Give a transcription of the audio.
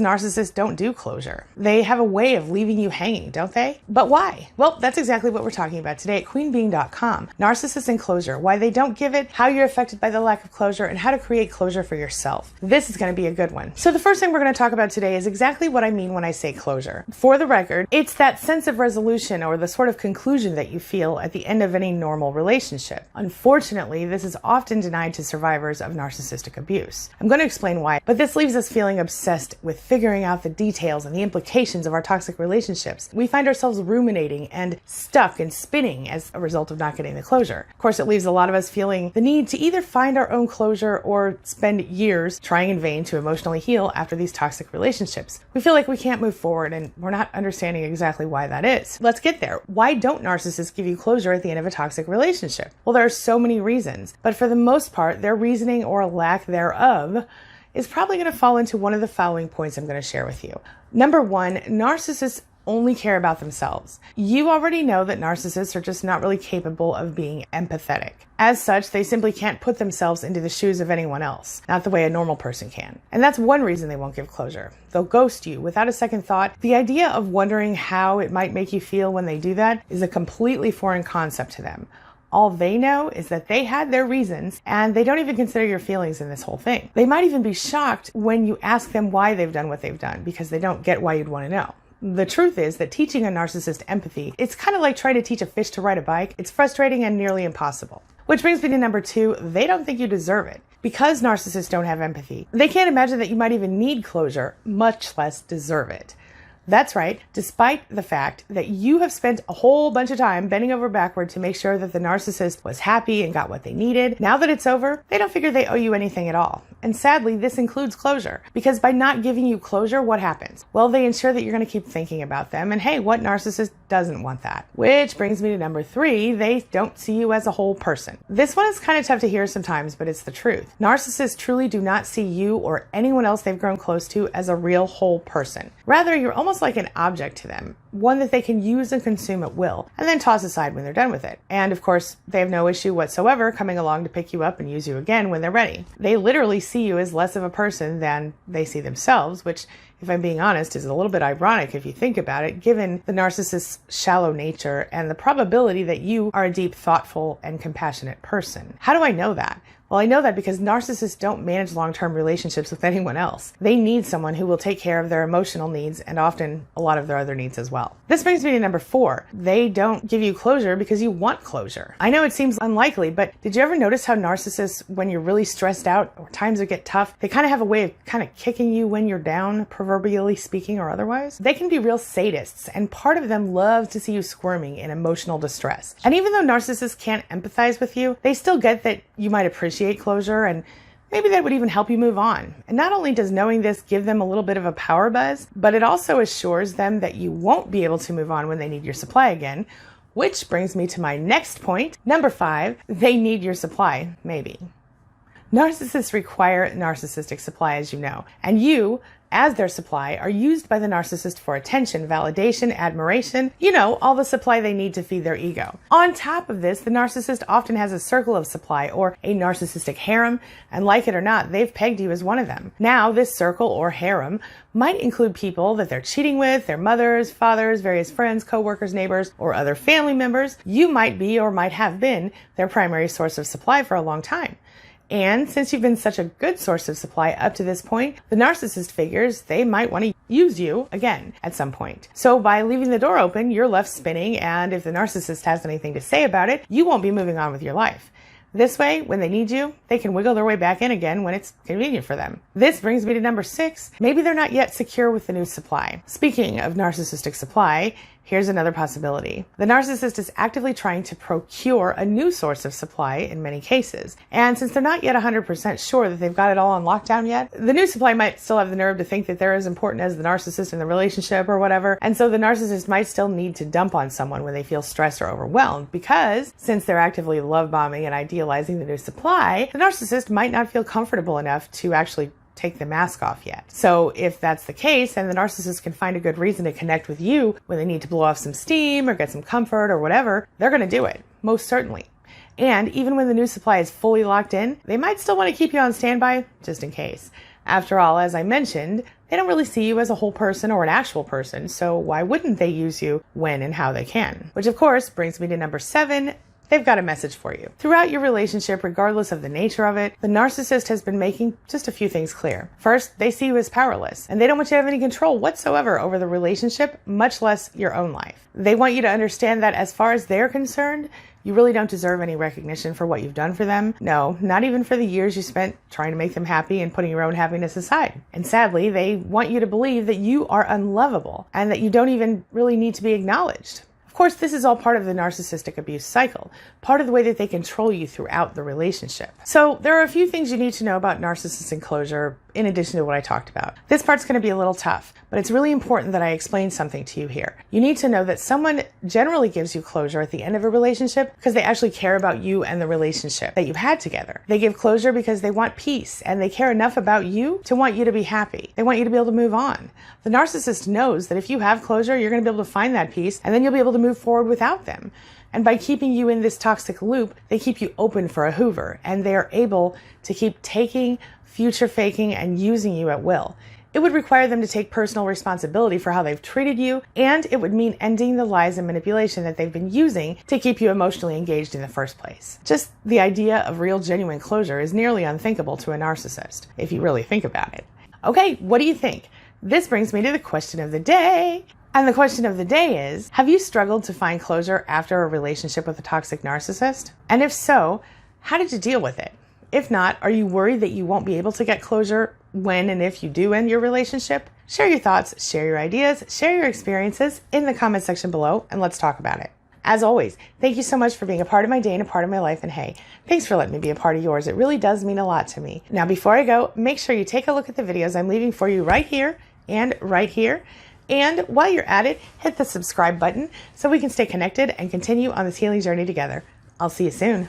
Narcissists don't do closure. They have a way of leaving you hanging, don't they? But why? Well, that's exactly what we're talking about today at queenbeing.com. Narcissists and closure, why they don't give it, how you're affected by the lack of closure, and how to create closure for yourself. This is going to be a good one. So the first thing we're going to talk about today is exactly what I mean when I say closure. For the record, it's that sense of resolution or the sort of conclusion that you feel at the end of any normal relationship. Unfortunately, this is often denied to survivors of narcissistic abuse. I'm going to explain why, but this leaves us feeling obsessed with figuring out the details and the implications of our toxic relationships. We find ourselves ruminating and stuck and spinning as a result of not getting the closure. Of course, it leaves a lot of us feeling the need to either find our own closure or spend years trying in vain to emotionally heal after these toxic relationships. We feel like we can't move forward and we're not understanding exactly why that is. Let's get there. Why don't narcissists give you closure at the end of a toxic relationship? Well, there are so many reasons, but for the most part, their reasoning or lack thereof is probably going to fall into one of the following points I'm going to share with you. Number one, narcissists only care about themselves. You already know that narcissists are just not really capable of being empathetic. As such, they simply can't put themselves into the shoes of anyone else, not the way a normal person can. And that's one reason they won't give closure. They'll ghost you without a second thought. The idea of wondering how it might make you feel when they do that is a completely foreign concept to them. All they know is that they had their reasons and they don't even consider your feelings in this whole thing. They might even be shocked when you ask them why they've done what they've done because they don't get why you'd want to know. The truth is that teaching a narcissist empathy, it's kind of like trying to teach a fish to ride a bike. It's frustrating and nearly impossible. Which brings me to number two, they don't think you deserve it. Because narcissists don't have empathy, they can't imagine that you might even need closure, much less deserve it. That's right, despite the fact that you have spent a whole bunch of time bending over backward to make sure that the narcissist was happy and got what they needed, now that it's over, they don't figure they owe you anything at all. And sadly, this includes closure. Because by not giving you closure, what happens? Well, they ensure that you're going to keep thinking about them. And hey, what narcissist doesn't want that? Which brings me to number three, they don't see you as a whole person. This one is kind of tough to hear sometimes, but it's the truth. Narcissists truly do not see you or anyone else they've grown close to as a real whole person. Rather, you're almost like an object to them, one that they can use and consume at will, and then toss aside when they're done with it. And of course, they have no issue whatsoever coming along to pick you up and use you again when they're ready. They literally see you as less of a person than they see themselves, which, if I'm being honest, is a little bit ironic if you think about it, given the narcissist's shallow nature and the probability that you are a deep, thoughtful, and compassionate person. How do I know that? Well, I know that because narcissists don't manage long-term relationships with anyone else. They need someone who will take care of their emotional needs and often a lot of their other needs as well. This brings me to number four. They don't give you closure because you want closure. I know it seems unlikely, but did you ever notice how narcissists, when you're really stressed out or times get tough, they kind of have a way of kind of kicking you when you're down, proverbially speaking or otherwise? They can be real sadists, and part of them loves to see you squirming in emotional distress. And even though narcissists can't empathize with you, they still get that you might appreciate closure, and maybe that would even help you move on. And not only does knowing this give them a little bit of a power buzz, but it also assures them that you won't be able to move on when they need your supply again, which brings me to my next point. Number five, they need your supply, maybe. Narcissists require narcissistic supply, as you know, and you, as their supply, are used by the narcissist for attention, validation, admiration, all the supply they need to feed their ego. On top of this, the narcissist often has a circle of supply or a narcissistic harem, and like it or not, they've pegged you as one of them. Now, this circle or harem might include people that they're cheating with, their mothers, fathers, various friends, co-workers, neighbors, or other family members. You might be or might have been their primary source of supply for a long time. And since you've been such a good source of supply up to this point, the narcissist figures they might want to use you again at some point. So by leaving the door open, you're left spinning, and if the narcissist has anything to say about it, you won't be moving on with your life. This way, when they need you, they can wiggle their way back in again when it's convenient for them. This brings me to number six. Maybe they're not yet secure with the new supply. Speaking of narcissistic supply, here's another possibility. The narcissist is actively trying to procure a new source of supply in many cases. And since they're not yet 100% sure that they've got it all on lockdown yet, the new supply might still have the nerve to think that they're as important as the narcissist in the relationship or whatever. And so the narcissist might still need to dump on someone when they feel stressed or overwhelmed, because since they're actively love bombing and idealizing the new supply, the narcissist might not feel comfortable enough to actually take the mask off yet. So if that's the case, and the narcissist can find a good reason to connect with you when they need to blow off some steam or get some comfort or whatever, they're going to do it, most certainly. And even when the new supply is fully locked in, they might still want to keep you on standby just in case. After all, as I mentioned, they don't really see you as a whole person or an actual person, so why wouldn't they use you when and how they can? Which of course brings me to number 7. They've got a message for you. Throughout your relationship, regardless of the nature of it, the narcissist has been making just a few things clear. First, they see you as powerless, and they don't want you to have any control whatsoever over the relationship, much less your own life. They want you to understand that as far as they're concerned, you really don't deserve any recognition for what you've done for them. No, not even for the years you spent trying to make them happy and putting your own happiness aside. And sadly, they want you to believe that you are unlovable and that you don't even really need to be acknowledged. Of course, this is all part of the narcissistic abuse cycle, part of the way that they control you throughout the relationship. So there are a few things you need to know about narcissist enclosure in addition to what I talked about. This part's going to be a little tough, but it's really important that I explain something to you here. You need to know that someone generally gives you closure at the end of a relationship because they actually care about you and the relationship that you've had together. They give closure because they want peace and they care enough about you to want you to be happy. They want you to be able to move on. The narcissist knows that if you have closure, you're going to be able to find that peace and then you'll be able to move forward without them. And by keeping you in this toxic loop, they keep you open for a Hoover and they are able to keep taking, future faking, and using you at will. It would require them to take personal responsibility for how they've treated you, and it would mean ending the lies and manipulation that they've been using to keep you emotionally engaged in the first place. Just the idea of real, genuine closure is nearly unthinkable to a narcissist, if you really think about it. Okay, what do you think? This brings me to the question of the day. And the question of the day is, have you struggled to find closure after a relationship with a toxic narcissist? And if so, how did you deal with it? If not, are you worried that you won't be able to get closure when and if you do end your relationship? Share your thoughts, share your ideas, share your experiences in the comment section below, and let's talk about it. As always, thank you so much for being a part of my day and a part of my life, and hey, thanks for letting me be a part of yours. It really does mean a lot to me. Now, before I go, make sure you take a look at the videos I'm leaving for you right here and right here. And while you're at it, hit the subscribe button so we can stay connected and continue on this healing journey together. I'll see you soon.